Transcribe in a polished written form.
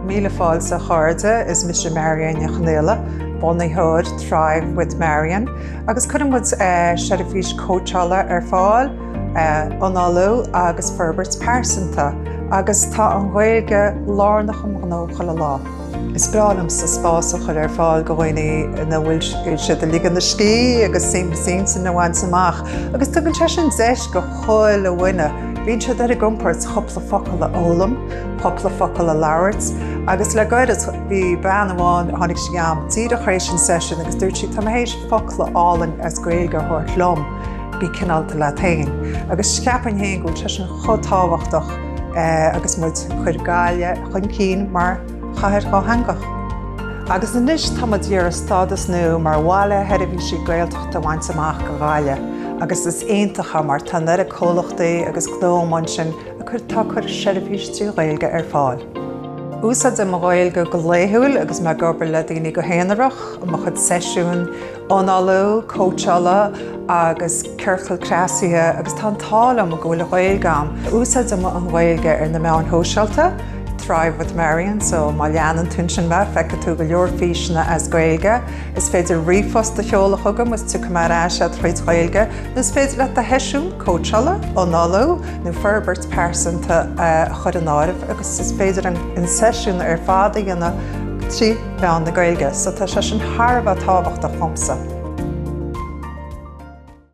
Míle fáilsa cháirde is Mr. Marian Yachanila, Bonnie Hood, Thrive with Marian. Agus cuireann muid seirifís coachála fáil, Onálu agus Ferbert's Parsonta, agus tá an Ghaeilge lárnach am gnócha le lá. Is brálam sa spása chuir fáil go bhhaine na bhfuil siad ligean na scí agus sin na bhain samach. Agus tugann sé sin deis go chuil le bhaine. Bhíonn siad ar a gumpairt chopla focail le ólam, chopla focail le labhairt, agus le gaiad bhí bean amháin tháinig sé am tíad a chrééis sin session agus dúirt si tá hééis focail álan as Gaeilge thuirt lom bí cinálta le tain. Agus ceapan héin gúil sé sin chotáhachtach agus muid chuir gáile chun cín mar chathir go hangach. Agus na níos táid dhear a stádas nó mar bháile heirbhí si Gaeltachta bhaint amach go gáile. Agus is aontacha mar tá nuair a cólachtaí agus glómáin sin a chuir tá chuir seirifís trí Gaeilge fáil. Úsad am Gaeilge go léithúil agus me gobar le daoine go héanarach, mo chud seisiún Onálu, coachála agus ceircail creasaithe agus tá tála am go bhfuil Gaeilge am. Úsad am an Gaeilge ar na meán hóseálta, Thrive with Marian, so Marian an tún sin bheith feice tú go leor físna as Gaeilge. Is féidir rifos de cheola chugam was tú cumar eise tríd Gaeilge. Nus féidir le a heisiú coachála, Onálu, nó Ferbert's Parsonta chud an áibh, agus is féidir an sesiún ar fáda dhéanana trí bean na Gaeilge, so tá sé sin tharbh tábhacht a chomsa.